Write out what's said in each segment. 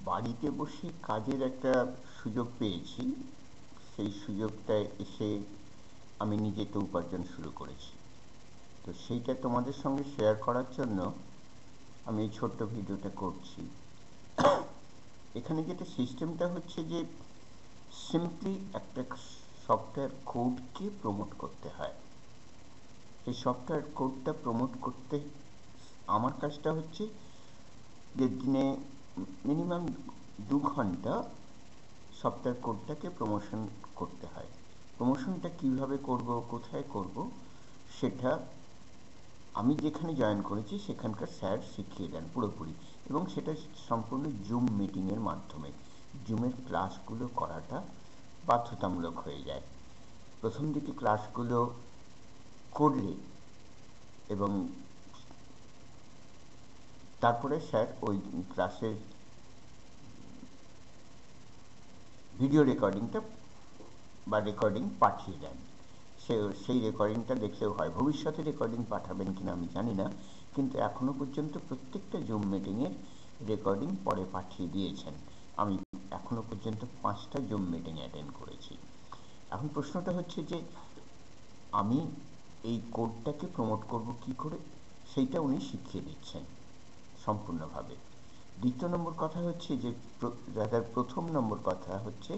বাড়িতে বসে কাজের একটা সুযোগ পেয়েছি। সেই সুযোগটায় এসে আমি নিজে তো উপার্জন শুরু করেছি। তো সেইটা তোমাদের সঙ্গে শেয়ার করার জন্য আমি এই ছোট্ট ভিডিওটা করছি। এখানে যেটা সিস্টেমটা হচ্ছে যে সিম্পলি একটা সফটওয়্যার কোডকে প্রমোট করতে হয়। সেই সফটওয়্যার কোডটা প্রমোট করতে আমার কাজটা হচ্ছে যে দিনে মিনিমাম 2 ঘন্টা সফটওয়্যার কোডটাকে প্রমোশন করতে হয়। প্রমোশনটা কিভাবে করব, কোথায় করব, সেটা আমি যেখানে জয়েন করেছি সেখানকার স্যার শিখিয়ে দেন পুরোপুরি, এবং সেটা সম্পূর্ণ জুম মিটিংয়ের মাধ্যমে। জুমের ক্লাসগুলো করাটা বাধ্যতামূলক হয়ে যায়। প্রথম দিকে ক্লাসগুলো করলে এবং তারপরে স্যার ওই ক্লাসের ভিডিও রেকর্ডিংটা বা রেকর্ডিং পাঠিয়ে দেন। সেই রেকর্ডিংটা দেখলেও হয়। ভবিষ্যতে রেকর্ডিং পাঠাবেন কিনা আমি জানি না, কিন্তু এখনও পর্যন্ত প্রত্যেকটা জুম মিটিংয়ের রেকর্ডিং পরে পাঠিয়ে দিয়েছেন। আমি এখনও পর্যন্ত 5টা জুম মিটিং অ্যাটেন্ড করেছি। এখন প্রশ্নটা হচ্ছে যে আমি এই কোডটাকে প্রমোট করব কি করে, সেইটা উনি শিখিয়ে দিচ্ছেন সম্পূর্ণভাবে। দ্বিতীয় নম্বর কথা হচ্ছে যে প্রথম নম্বর কথা হচ্ছে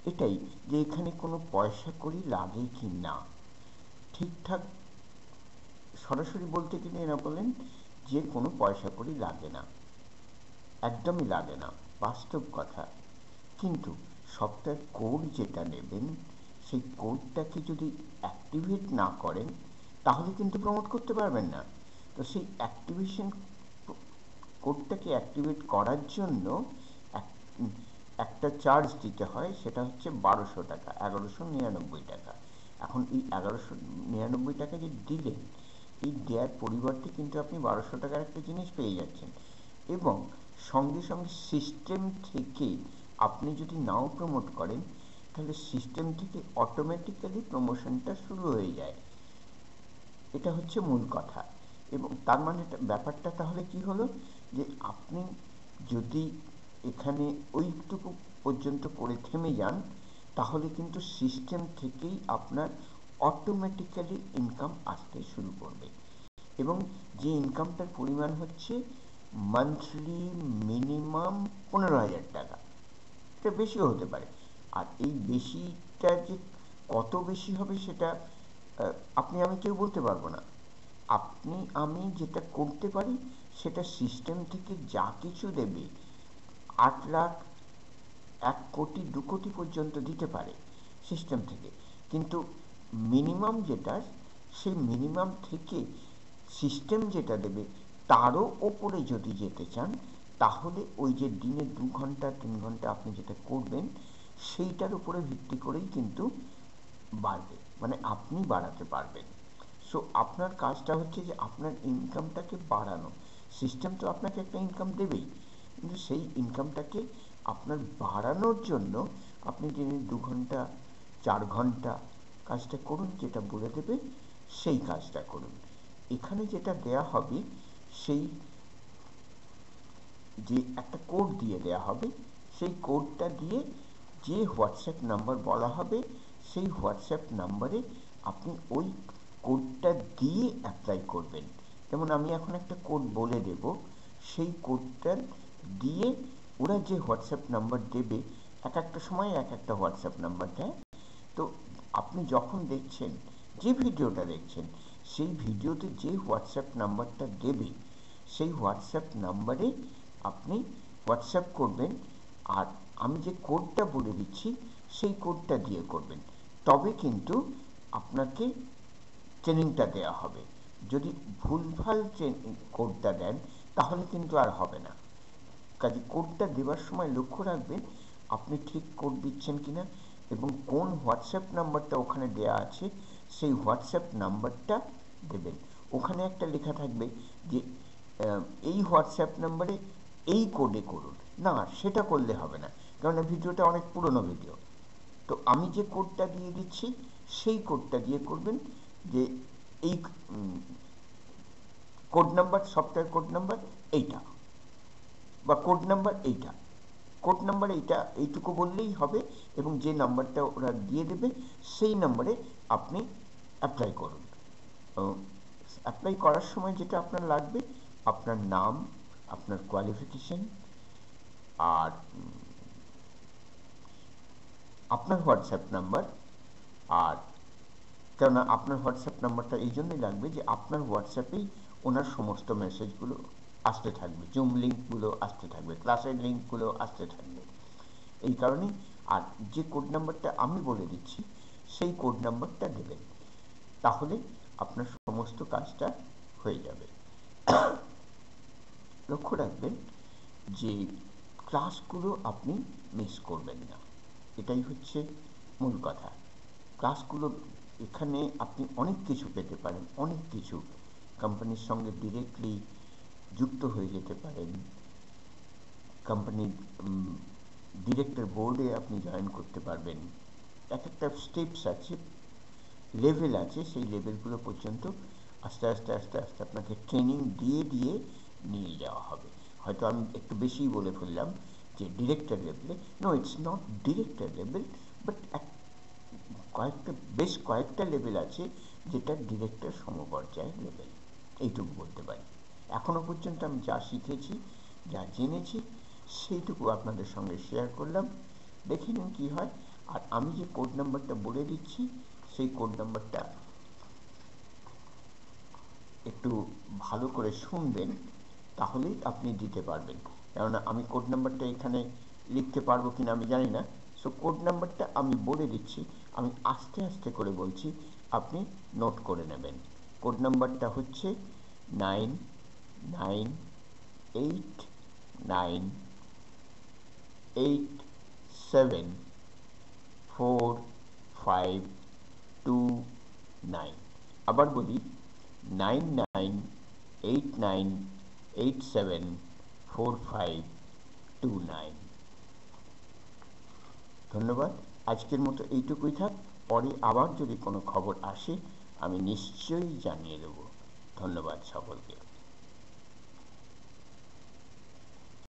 এটাই যে এখানে কোনো পয়সা কড়ি লাগে কি না। ঠিকঠাক সরাসরি বলতে গেলে এরা বলেন যে কোনো পয়সা কড়ি লাগে না, একদমই লাগে না, বাস্তব কথা। কিন্তু সফটওয়্যার কোড যেটা নেবেন সেই কোডটাকে যদি অ্যাক্টিভেট না করেন তাহলে কিন্তু প্রমোট করতে পারবেন না। তো সেই কোডটাকে অ্যাক্টিভেট করার জন্য একটা চার্জ দিতে হয়, সেটা হচ্ছে 1200 টাকা, 1199 টাকা। এখন এই 1199 টাকা যে দিলেন, এই দেওয়ার পরিবর্তে কিন্তু আপনি 1200 টাকার একটা জিনিস পেয়ে যাচ্ছেন, এবং সঙ্গে সঙ্গে সিস্টেম থেকে আপনি যদি নাও প্রমোট করেন তাহলে সিস্টেম থেকে অটোমেটিক্যালি প্রমোশনটা শুরু হয়ে যায়। এটা হচ্ছে মূল কথা। এবং তার মানে ব্যাপারটা তাহলে কি হলো, যে আপনি যদি এখানে ওইটুকু পর্যন্ত করে থেমে যান তাহলে কিন্তু সিস্টেম থেকেই আপনার অটোমেটিক্যালি ইনকাম আসতে শুরু করবে, এবং যে ইনকামটার পরিমাণ হচ্ছে মান্থলি মিনিমাম 15,000 টাকা। এটা বেশিও হতে পারে। আর এই বেশিটা যে কত বেশি হবে সেটা আপনি আমি কেউ বলতে পারবো না। আপনি আমি যেটা করতে পারি সেটা সিস্টেম থেকে যা কিছু দেবে 8 লাখ, 1 কোটি, 2 কোটি পর্যন্ত দিতে পারে সিস্টেম থেকে, কিন্তু মিনিমাম যেটা সেই মিনিমাম থেকে সিস্টেম যেটা দেবে তারও ওপরে যদি যেতে চান তাহলে ওই যে দিনে 2 ঘন্টা 3 ঘন্টা আপনি যেটা করবেন সেইটার উপরে ভিত্তি করেই কিন্তু বাড়বে, মানে আপনি বাড়াতে পারবেন। সো আপনার কাজটা হচ্ছে যে আপনার ইনকামটাকে বাড়ানো। সিস্টেম তো আপনাকে একটা ইনকাম দেবেই, কিন্তু সেই ইনকামটাকে আপনার বাড়ানোর জন্য আপনি দিনে 2 ঘন্টা 4 ঘন্টা কাজটা করুন, যেটা বলে দেবে সেই কাজটা করুন। এখানে যেটা দেয়া হবে সেই যে একটা কোড দিয়ে দেয়া হবে, সেই কোডটা দিয়ে যে হোয়াটসঅ্যাপ নাম্বার বলা হবে সেই হোয়াটসঅ্যাপ নাম্বারে আপনি ওই কোডটা দিয়ে অ্যাপ্লাই করবেন। যেমন আমি এখন একটা কোড বলে দেব, সেই কোডটা দিয়ে ওরা যে হোয়াটসঅ্যাপ নাম্বার দেবে, এক একটা সময় এক একটা হোয়াটসঅ্যাপ নাম্বার দেয়। তো আপনি যখন দেখছেন, যে ভিডিওটা দেখছেন সেই ভিডিওতে যে হোয়াটসঅ্যাপ নাম্বারটা দেবে সেই হোয়াটসঅ্যাপ নাম্বারে আপনি হোয়াটসঅ্যাপ করবেন, আর আমি যে কোডটা বলে দিচ্ছি সেই কোডটা দিয়ে করবেন, তবে কিন্তু আপনাকে ট্রেনিংটা দেওয়া হবে। যদি ভুলভাল কোডটা দেন তাহলে কিন্তু আর হবে না। কাজে কোডটা দেওয়ার সময় লক্ষ্য রাখবেন আপনি ঠিক কোড দিচ্ছেন কিনা, এবং কোন হোয়াটসঅ্যাপ নাম্বারটা ওখানে দেয়া আছে সেই হোয়াটসঅ্যাপ নাম্বারটা দেবেন। ওখানে একটা লেখা থাকবে যে এই হোয়াটসঅ্যাপ নাম্বারে এই কোডে করুন, না সেটা করলে হবে না, কারণ ভিডিওটা অনেক পুরনো ভিডিও। তো আমি যে কোডটা দিয়ে দিচ্ছি সেই কোডটা দিয়ে করবেন, যে এই code number, software code number এইটা, বা কোড নাম্বার এইটা, কোড নাম্বার এইটুকু বললেই হবে, এবং যে নাম্বারটা ওরা দিয়ে দেবে সেই নাম্বারে আপনি অ্যাপ্লাই করুন। অ্যাপ্লাই করার সময় যেটা আপনার লাগবে, আপনার নাম, আপনার কোয়ালিফিকেশন, আর আপনার হোয়াটসঅ্যাপ নাম্বার। আর কেননা আপনার হোয়াটসঅ্যাপ নাম্বারটা এই জন্যই লাগবে যে আপনার হোয়াটসঅ্যাপেই ওনার সমস্ত মেসেজগুলো আসতে থাকবে, জুম লিঙ্কগুলো আসতে থাকবে, ক্লাসের লিঙ্কগুলো আসতে থাকবে, এই কারণেই। আর যে কোড নাম্বারটা আমি বলে দিচ্ছি সেই কোড নাম্বারটা দেবেন, তাহলে আপনার সমস্ত কাজটা হয়ে যাবে। লক্ষ্য রাখবেন যে ক্লাসগুলো আপনি মিস করবেন না, এটাই হচ্ছে মূল কথা। ক্লাসগুলো এখানে আপনি অনেক কিছু পেতে পারেন, অনেক কিছু কোম্পানির সঙ্গে ডিরেক্টলি যুক্ত হয়ে যেতে পারেন, কোম্পানির ডিরেক্টর বোর্ডে আপনি জয়েন করতে পারবেন। এক একটা স্টেপস আছে, লেভেল আছে, সেই লেভেলগুলো পর্যন্ত আস্তে আস্তে আস্তে আস্তে আপনাকে ট্রেনিং দিয়ে দিয়ে নিয়ে যাওয়া হবে। হয়তো আমি একটু বেশিই বলে ফেললাম যে ডিরেক্টর লেভেলে, no it's not director level, but বেশ কয়েকটা লেভেল আছে যেটা ডিরেক্টর সমপর্যায়ের লেভেল, এইটুকু বলতে পারি। এখনো পর্যন্ত আমি যা শিখেছি, যা জেনেছি, সেইটুকু আপনাদের সঙ্গে শেয়ার করলাম। দেখে নিন কী হয়। আর আমি যে কোড নাম্বারটা বলে দিচ্ছি সেই কোড নাম্বারটা একটু ভালো করে শুনবেন, তাহলেই আপনি দিতে পারবেন। কেননা আমি কোড নাম্বারটা এখানে লিখতে পারবো কিনা আমি জানি না। সো কোড নাম্বারটা আমি বলে দিচ্ছি, আমি আস্তে আস্তে করে বলছি, আপনি নোট করে নেবেন। কোড নাম্বারটা হচ্ছে 9989874529। আবার বলি, 9989874529। ধন্যবাদ। আজকের মতো এইটুকুই থাক। পরে আবার যদি কোনো খবর আসে আমি নিশ্চয়ই জানিয়ে দেব। ধন্যবাদ সকলকে।